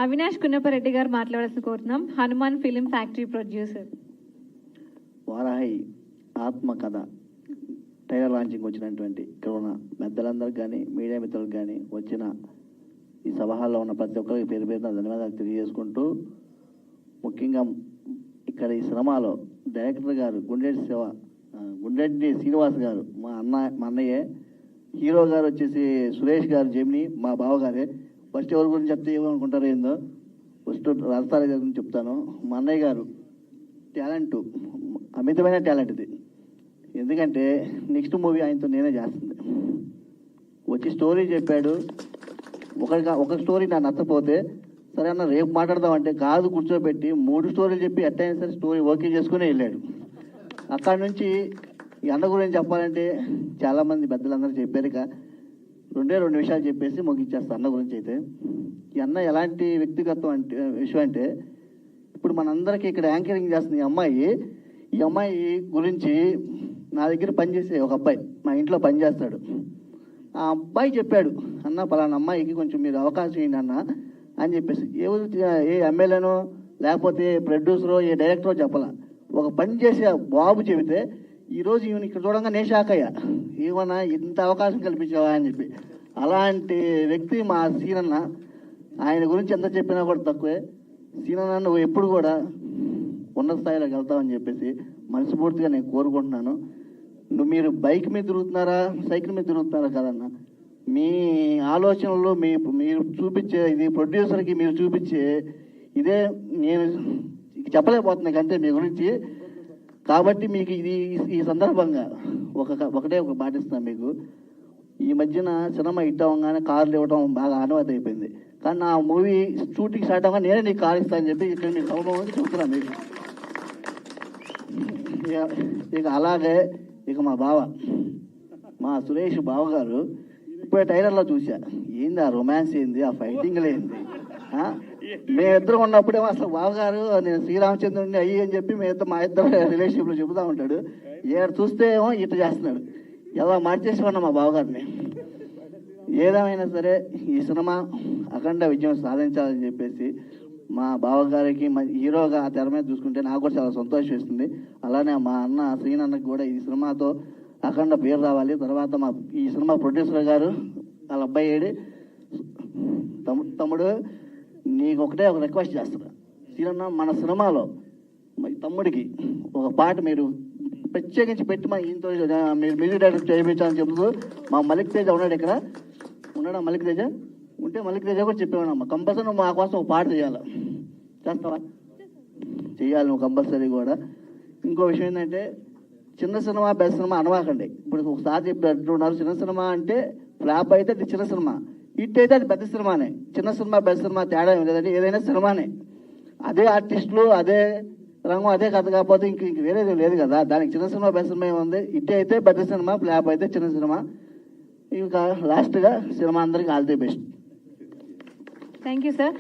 అవినాష్ కున్నపరెడ్డి గారు మాట్లాడాల్సి కోరుతున్నాం. Hanuman film factory producer. Varahi ఆత్మ కథ టైలర్ లాంచింగ్ వచ్చినటువంటి ఇక్కడ ఉన్న పెద్దలందరికీ కానీ మీడియా మిత్రులకు కానీ వచ్చిన ఈ సభలో ఉన్న ప్రతి ఒక్కరికి పేరు పేరున ధన్యవాదాలు తెలియజేసుకుంటూ, ముఖ్యంగా ఇక్కడ ఈ సినిమాలో డైరెక్టర్ గారు గుండెడ్డి శ్రీనివాస్ గారు మా అన్నయ్యే, హీరో గారు వచ్చేసి సురేష్ గారు జెమిని మా బావగారే. ఫస్ట్ ఎవరి గురించి చెప్తే ఏమనుకుంటారో ఏందో, ఫస్ట్ రాజస్థాన్ గారి గురించి చెప్తాను. మా అన్నయ్య గారు టాలెంట్, అమితమైన టాలెంట్ ఇది. ఎందుకంటే నెక్స్ట్ మూవీ ఆయనతో నేనే చేస్తుంది. వచ్చి స్టోరీ చెప్పాడు, ఒక స్టోరీ నాకు నచ్చపోతే సరే అన్న రేపు మాట్లాడదామంటే కాదు, కూర్చోబెట్టి 3 స్టోరీలు చెప్పి ఎట్టయినా సరే స్టోరీ ఓకే చేసుకుని వెళ్ళాడు. అక్కడి నుంచి ఈ అన్న గురించి చెప్పాలంటే చాలామంది పెద్దలందరూ చెప్పారు. ఇక 2 విషయాలు చెప్పేసి ముగించేస్తాను అన్న గురించి. అయితే ఈ అన్న ఎలాంటి వ్యక్తిగతం విషయం అంటే, ఇప్పుడు మనందరికీ ఇక్కడ యాంకరింగ్ చేస్తుంది ఈ అమ్మాయి గురించి నా దగ్గర పనిచేసే ఒక అబ్బాయి మా ఇంట్లో పనిచేస్తాడు. ఆ అబ్బాయి చెప్పాడు, అన్న పలానా అమ్మాయికి కొంచెం మీరు అవకాశం ఇవ్వండి అన్న అని చెప్పేసి. ఏ ఎమ్మెల్యేనో లేకపోతే ప్రొడ్యూసరో ఏ డైరెక్టరో చెప్పాల, ఒక పని చేసే బాబు చెబితే ఈరోజు ఈవెన్ ఇక్కడ చూడంగా నేను షాక్ అయ్యా, ఏమన్నా ఇంత అవకాశం కల్పించావా అని చెప్పి. అలాంటి వ్యక్తి మా సీనన్న. ఆయన గురించి ఎంత చెప్పినా కూడా తక్కువే. సీనన్న నువ్వు ఎప్పుడు కూడా ఉన్నత స్థాయిలోకి వెళ్తావని చెప్పేసి మనస్ఫూర్తిగా నేను కోరుకుంటున్నాను. మీరు బైక్ మీద తిరుగుతున్నారా, సైకిల్ మీద తిరుగుతున్నారా కదన్న, మీ ఆలోచనలు మీరు చూపించే ఇది ప్రొడ్యూసర్కి మీరు చూపించే ఇదే నేను చెప్పలేకపోతున్నా అంతే మీ గురించి. కాబట్టి మీకు ఇది ఈ సందర్భంగా ఒకటే పాటిస్తాను మీకు. ఈ మధ్యన సినిమా హిట్ అవ్వగానే కార్లు ఇవ్వడం బాగా ఆనవాయితీ అయిపోయింది. కానీ నా మూవీ షూటింగ్ స్టార్ట్ అవ్వగా నేనే నీకు కార్ ఇస్తానని చెప్పి ఇక్కడ మీకు అవసరం చెప్తున్నాను మీకు. ఇక అలాగే ఇక మా బావ, మా సురేష్ బావ గారు ఇప్పుడే టైలర్లో చూసా, ఏంది ఆ రొమాన్స్ ఏంది, ఆ ఫైటింగ్లు ఏంది. మేమిద్దరం ఉన్నప్పుడేమో అసలు బావగారు నేను శ్రీరామచంద్రుడిని అయ్యి అని చెప్పి మా ఇద్దరు రిలేషన్షిప్లో చెబుతూ ఉంటాడు. ఏడు చూస్తే ఏమో ఇట్ట చేస్తున్నాడు. ఎలా మార్చేసి ఉన్నా మా బావగారిని. ఏదేమైనా సరే ఈ సినిమా అఖండ విజయం సాధించాలని చెప్పేసి మా బావగారికి హీరోగా ఆ తెర మీద చూసుకుంటే నాకు కూడా చాలా సంతోషం వేస్తుంది. అలానే మా అన్న శ్రీనన్నకి కూడా ఈ సినిమాతో అఖండ పేరు రావాలి. తర్వాత ఈ సినిమా ప్రొడ్యూసర్ గారు వాళ్ళ అబ్బాయి ఏడి తమ్ముడు నీకు ఒక రిక్వెస్ట్ చేస్తున్నా, శ్రీనన్న మన సినిమాలో తమ్ముడికి ఒక పాట మీరు ప్రత్యేకించి పెట్టి మా ఇంతో మీరు మ్యూజిక్ డైరెక్టర్ చేయించాలని చెబుతూ మా మలిక్ తేజ ఉన్నాడా మలిక్ తేజ ఉంటే మలిక్ తేజ కూడా చెప్పేవాడమ్మా, కంపల్సరీ నువ్వు మా కోసం ఒక పాట చేయాలి. చేస్తావా? చేయాలి నువ్వు కంపల్సరీ కూడా. ఇంకో విషయం ఏంటంటే, చిన్న సినిమా పెద్ద సినిమా అనవాకండి. ఇప్పుడు ఒకసారి చెప్పినట్టున్నారు, చిన్న సినిమా అంటే ఫ్లాప్ అయితే అది చిన్న సినిమా, హిట్ అయితే అది పెద్ద సినిమానే. చిన్న సినిమా పెద్ద సినిమా తేడా ఏం లేదండి, ఏదైనా సినిమానే. అదే ఆర్టిస్టులు అదే రంగం అదే కథ కాకపోతే ఇంక వేరేది లేదు కదా. దానికి చిన్న సినిమా పెద్ద సినిమా ఏముంది, హిట్ అయితే పెద్ద సినిమా, ఫ్లాప్ అయితే చిన్న సినిమా. ఇంకా లాస్ట్గా సినిమా అందరికీ all the best. Thank you sir.